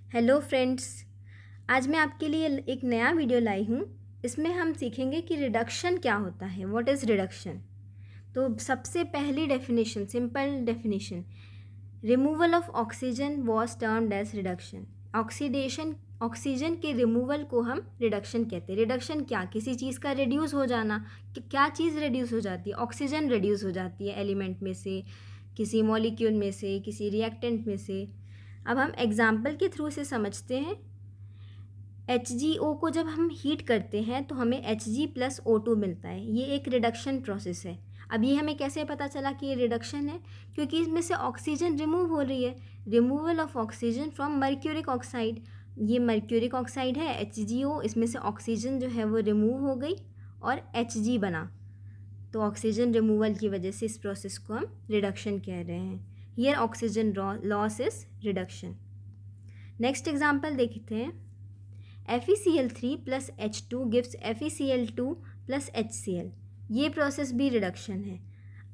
Hello friends, आज मैं आपके लिए एक नया वीडियो लाई हूँ। इसमें हम सीखेंगे कि रिडक्शन क्या होता है। What is reduction. तो सबसे पहली definition, simple definition, removal of oxygen was termed as reduction. Oxygen के रिमूवल को हम रिडक्शन कहते हैं। रिडक्शन क्या, किसी चीज़ का रिड्यूस हो जाना। क्या चीज़ रिड्यूस हो जाती है? ऑक्सीजन रिड्यूस हो जाती है एलिमेंट में से, किसी मॉलिक्यूल में से, किसी रिएक्टेंट में से। अब हम एग्जाम्पल के थ्रू से समझते हैं। HgO को जब हम हीट करते हैं तो हमें Hg+O2 मिलता है। ये एक रिडक्शन प्रोसेस है। अब ये हमें कैसे पता चला कि ये रिडक्शन है? क्योंकि इसमें से ऑक्सीजन रिमूव हो रही है। Removal of oxygen from mercuric oxide. ये मर्क्यूरिक ऑक्साइड है HgO, इसमें से ऑक्सीजन जो है वो रिमूव हो गई और Hg बना। तो ऑक्सीजन रिमूवल की वजह से इस प्रोसेस को हम रिडक्शन कह रहे हैं। Here oxygen loss is reduction. Next example देखते हैं। FeCl3 + H2 gives FeCl2 + HCl। ये प्रोसेस भी रिडक्शन है।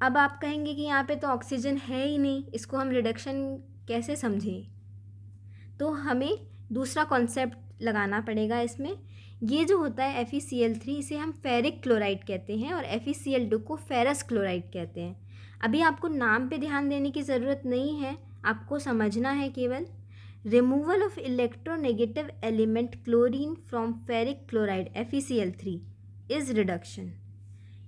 अब आप कहेंगे कि यहाँ पे तो ऑक्सीजन है ही नहीं, इसको हम रिडक्शन कैसे समझें? तो हमें दूसरा कॉन्सेप्ट लगाना पड़ेगा इसमें। ये जो होता है FeCl3, इसे हम फेरिक क्लोराइड कहते हैं और FeCl2 को फेरस क्लोराइड कहते हैं। अभी आपको नाम पे ध्यान देने की ज़रूरत नहीं है, आपको समझना है केवल। Removal of electronegative element chlorine from ferric chloride FeCl3 is reduction.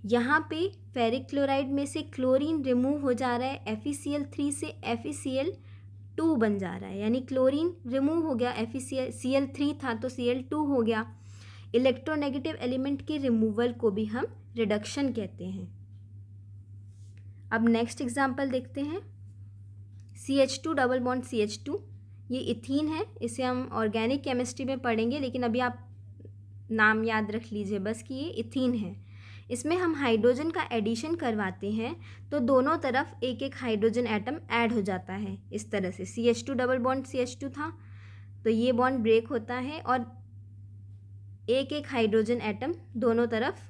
यहाँ पे फेरिक क्लोराइड में से क्लोरीन रिमूव हो जा रहा है, FeCl3 से FeCl2 बन जा रहा है, यानी क्लोरीन रिमूव हो गया, Cl3 था तो Cl2 हो गया। इलेक्ट्रोनेगेटिव एलिमेंट के रिमूवल को भी हम रिडक्शन कहते हैं। अब नेक्स्ट एग्जांपल देखते हैं। CH2 डबल बॉन्ड CH2, ये इथीन है। इसे हम ऑर्गेनिक केमिस्ट्री में पढ़ेंगे, लेकिन अभी आप नाम याद रख लीजिए बस कि ये इथीन है। इसमें हम हाइड्रोजन का एडिशन करवाते हैं तो दोनों तरफ एक एक हाइड्रोजन एटम ऐड हो जाता है। इस तरह से CH2 डबल बॉन्ड CH2 था तो ये बॉन्ड ब्रेक होता है और एक एक हाइड्रोजन एटम दोनों तरफ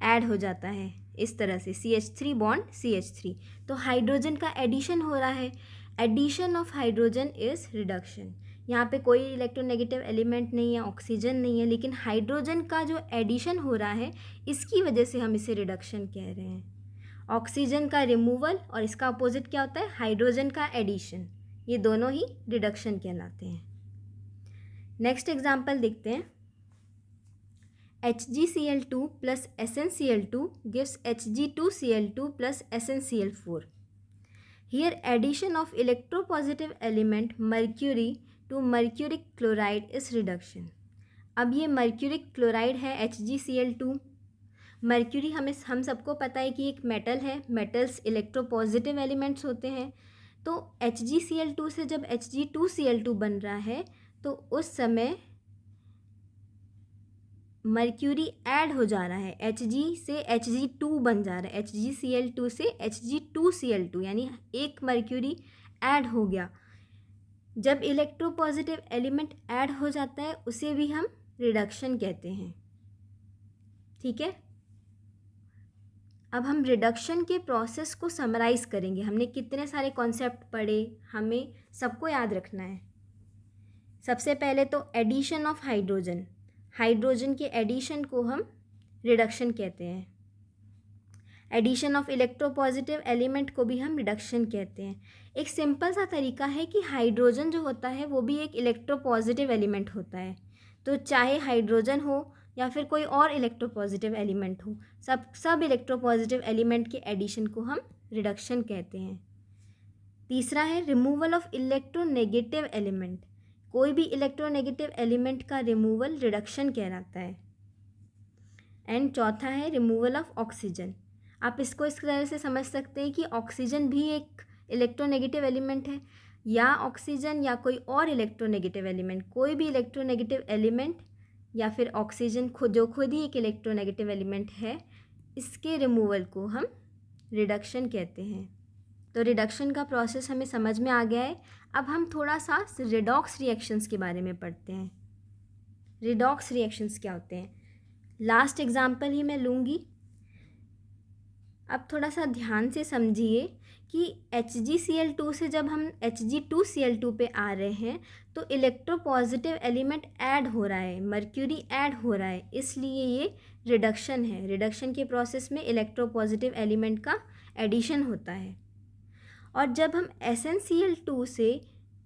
ऐड हो जाता है। इस तरह से CH3 बॉन्ड CH3, तो हाइड्रोजन का एडिशन हो रहा है। Addition of hydrogen is reduction. यहाँ पे कोई इलेक्ट्रोनेगेटिव एलिमेंट नहीं है, ऑक्सीजन नहीं है, लेकिन हाइड्रोजन का जो एडिशन हो रहा है इसकी वजह से हम इसे रिडक्शन कह रहे हैं। ऑक्सीजन का रिमूवल और इसका अपोजिट क्या होता है? हाइड्रोजन का एडिशन। ये दोनों ही रिडक्शन कहलाते हैं। नेक्स्ट एग्जाम्पल देखते हैं। HgCl2 + SnCl2 gives Hg2Cl2 + SnCl4. Here addition of electropositive element mercury to mercuric chloride is reduction. अब ये मर्क्यूरिक क्लोराइड है HgCl2। मर्क्यूरी हम सबको पता है कि एक मेटल है। मेटल्स इलेक्ट्रोपॉजिटिव एलिमेंट्स होते हैं। तो HgCl2 से जब Hg2Cl2 बन रहा है तो उस समय मर्क्यूरी ऐड हो जा रहा है, Hg से Hg2 बन जा रहा है, HgCl2 से Hg2Cl2, यानी एक मर्क्यूरी ऐड हो गया। जब इलेक्ट्रोपॉजिटिव एलिमेंट ऐड हो जाता है उसे भी हम रिडक्शन कहते हैं। ठीक है, अब हम रिडक्शन के प्रोसेस को समराइज करेंगे। हमने कितने सारे कॉन्सेप्ट पढ़े, हमें सबको याद रखना है। सबसे पहले तो एडिशन ऑफ हाइड्रोजन, हाइड्रोजन के एडिशन को हम रिडक्शन कहते हैं। एडिशन ऑफ इलेक्ट्रोपॉजिटिव एलिमेंट को भी हम रिडक्शन कहते हैं। एक सिंपल सा तरीका है कि हाइड्रोजन जो होता है वो भी एक इलेक्ट्रोपॉजिटिव एलिमेंट होता है। तो चाहे हाइड्रोजन हो या फिर कोई और इलेक्ट्रोपॉजिटिव एलिमेंट हो, सब इलेक्ट्रोपॉजिटिव एलिमेंट के एडिशन को हम रिडक्शन कहते हैं। तीसरा है रिमूवल ऑफ इलेक्ट्रोनेगेटिव एलिमेंट। कोई भी इलेक्ट्रोनेगेटिव एलिमेंट का रिमूवल रिडक्शन कहलाता है। एंड चौथा है रिमूवल ऑफ ऑक्सीजन। आप इसको इस तरह से समझ सकते हैं कि ऑक्सीजन भी एक इलेक्ट्रोनेगेटिव एलिमेंट है, या ऑक्सीजन या कोई और इलेक्ट्रोनेगेटिव एलिमेंट, कोई भी इलेक्ट्रोनेगेटिव एलिमेंट या फिर ऑक्सीजन जो खुद ही एक इलेक्ट्रोनेगेटिव एलिमेंट है, इसके रिमूवल को हम रिडक्शन कहते हैं। तो रिडक्शन का प्रोसेस हमें समझ में आ गया है। अब हम थोड़ा सा रिडॉक्स रिएक्शंस के बारे में पढ़ते हैं। रिडॉक्स रिएक्शंस क्या होते हैं? लास्ट एग्जाम्पल ही मैं लूँगी। अब थोड़ा सा ध्यान से समझिए कि HgCl2 से जब हम Hg2Cl2 पे आ रहे हैं तो इलेक्ट्रोपॉजिटिव एलिमेंट ऐड हो रहा है, मर्क्यूरी ऐड हो रहा है, इसलिए ये रिडक्शन है। रिडक्शन के प्रोसेस में इलेक्ट्रोपॉजिटिव एलिमेंट का एडिशन होता है। और जब हम SnCl2 से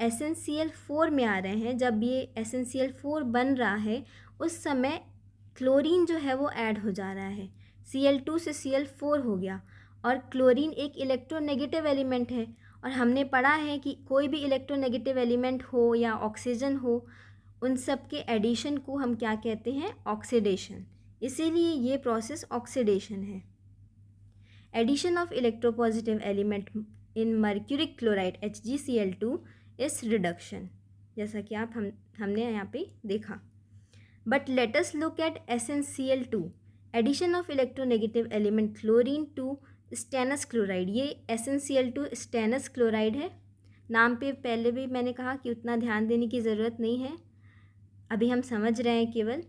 SnCl4 में आ रहे हैं, जब ये SnCl4 बन रहा है उस समय क्लोरीन जो है वो ऐड हो जा रहा है। Cl2 से Cl4 हो गया और क्लोरीन एक इलेक्ट्रोनेगेटिव एलिमेंट है और हमने पढ़ा है कि कोई भी इलेक्ट्रोनेगेटिव एलिमेंट हो या ऑक्सीजन हो, उन सब के एडिशन को हम क्या कहते हैं? ऑक्सीडेशन। इसीलिए ये प्रोसेस ऑक्सीडेशन है। Addition of electropositive element in mercuric chloride HgCl2 is reduction, जैसा कि हमने यहाँ पे देखा। But let us look at SnCl2, addition of electronegative element chlorine to stannous chloride. ये SnCl2 स्टेनस क्लोराइड है। नाम पे पहले भी मैंने कहा कि उतना ध्यान देने की ज़रूरत नहीं है, अभी हम समझ रहे हैं केवल।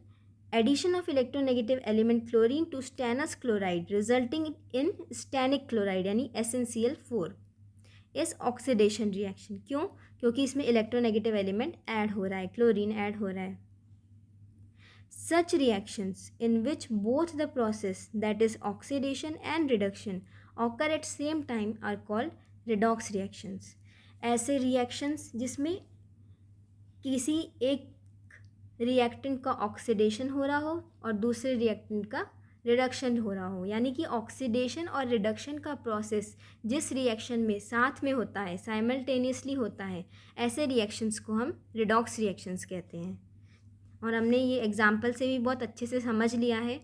Addition of electronegative element chlorine to stannous chloride resulting in stannic chloride यानी SnCl4 इस ऑक्सीडेशन रिएक्शन। क्यों? क्योंकि इसमें इलेक्ट्रोनेगेटिव एलिमेंट ऐड हो रहा है, क्लोरीन ऐड हो रहा है। Such reactions in which both the process, that is oxidation and reduction, occur at same time are called redox reactions. ऐसे reactions जिसमें किसी एक रिएक्टेंट का ऑक्सीडेशन हो रहा हो और दूसरे रिएक्टेंट का रिडक्शन हो रहा हो, यानी कि ऑक्सीडेशन और रिडक्शन का प्रोसेस जिस रिएक्शन में साथ में होता है, साइमल्टेनियसली होता है, ऐसे रिएक्शंस को हम रिडॉक्स रिएक्शंस कहते हैं। और हमने ये एग्जाम्पल से भी बहुत अच्छे से समझ लिया है।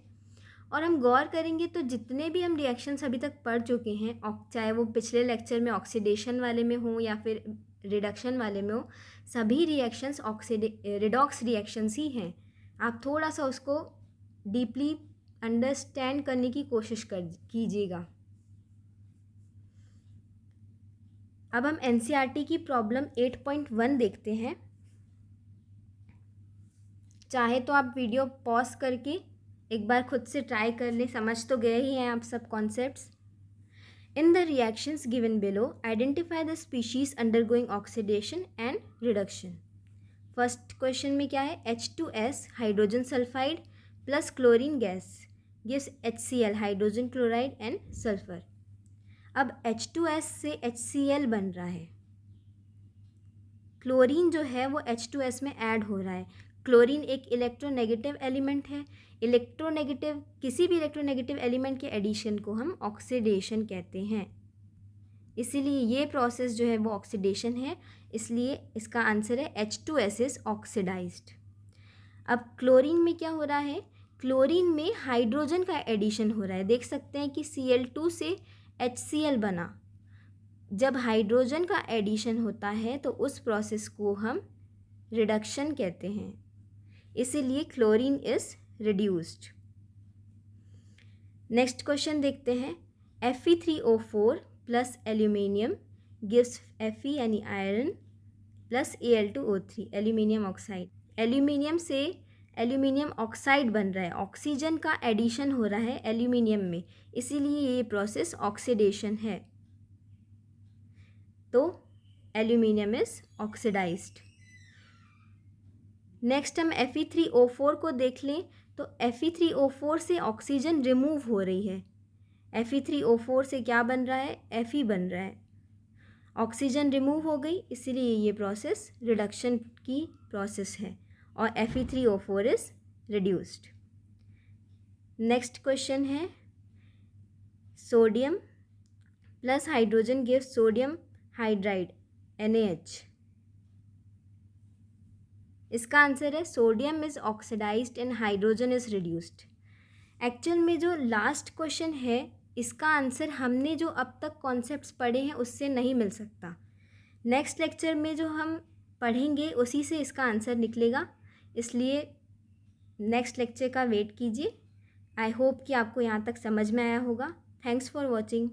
और हम गौर करेंगे तो जितने भी हम रिएक्शंस अभी तक पढ़ चुके हैं, चाहे वो पिछले लेक्चर में ऑक्सीडेशन वाले में हो या फिर रिडक्शन वाले में हो, सभी रिएक्शंस रिडॉक्स रिएक्शंस ही हैं। आप थोड़ा सा उसको डीपली अंडरस्टैंड करने की कोशिश कीजिएगा। अब हम NCERT की प्रॉब्लम 8.1 देखते हैं। चाहे तो आप वीडियो पॉज करके एक बार खुद से ट्राई कर लें, समझ तो गए ही हैं आप सब concepts. In the reactions given below identify the species undergoing oxidation and reduction. First question में क्या है? H2S hydrogen sulphide plus chlorine gas gives HCl hydrogen chloride and sulphur. अब H2S से HCl बन रहा है, क्लोरीन जो है वो H2S में ऐड हो रहा है। क्लोरीन एक इलेक्ट्रोनेगेटिव एलिमेंट है। किसी भी इलेक्ट्रोनेगेटिव एलिमेंट के एडिशन को हम ऑक्सीडेशन कहते हैं। इसीलिए ये प्रोसेस जो है वो ऑक्सीडेशन है, इसलिए इसका आंसर है H2S इज ऑक्सीडाइज्ड। अब क्लोरीन में क्या हो रहा है? क्लोरीन में हाइड्रोजन का एडिशन हो रहा है। देख सकते हैं कि Cl2 से HCl बना। जब हाइड्रोजन का एडिशन होता है तो उस प्रोसेस को हम रिडक्शन कहते हैं, इसीलिए chlorine is reduced. Next question देखते हैं। Fe3O4 plus aluminium gives Fe यानी iron plus Al2O3 aluminium oxide. Aluminium से एल्यूमिनियम ऑक्साइड बन रहा है, ऑक्सीजन का एडिशन हो रहा है एल्यूमिनियम में, इसीलिए ये प्रोसेस ऑक्सीडेशन है। तो एल्यूमिनियम इज ऑक्सीडाइज्ड। नेक्स्ट हम Fe3O4 को देख लें तो Fe3O4 से ऑक्सीजन रिमूव हो रही है। Fe3O4 से क्या बन रहा है? Fe बन रहा है। ऑक्सीजन रिमूव हो गई, इसीलिए ये प्रोसेस रिडक्शन की प्रोसेस है और Fe3O4 is reduced. Next question है। Sodium plus hydrogen gives sodium hydride NaH। इसका आंसर है sodium is oxidised and hydrogen is reduced. Actual में जो लास्ट क्वेश्चन है इसका आंसर हमने जो अब तक कॉन्सेप्ट्स पढ़े हैं उससे नहीं मिल सकता। नेक्स्ट लेक्चर में जो हम पढ़ेंगे उसी से इसका आंसर निकलेगा, इसलिए नेक्स्ट लेक्चर का वेट कीजिए। आई होप कि आपको यहाँ तक समझ में आया होगा। Thanks for watching.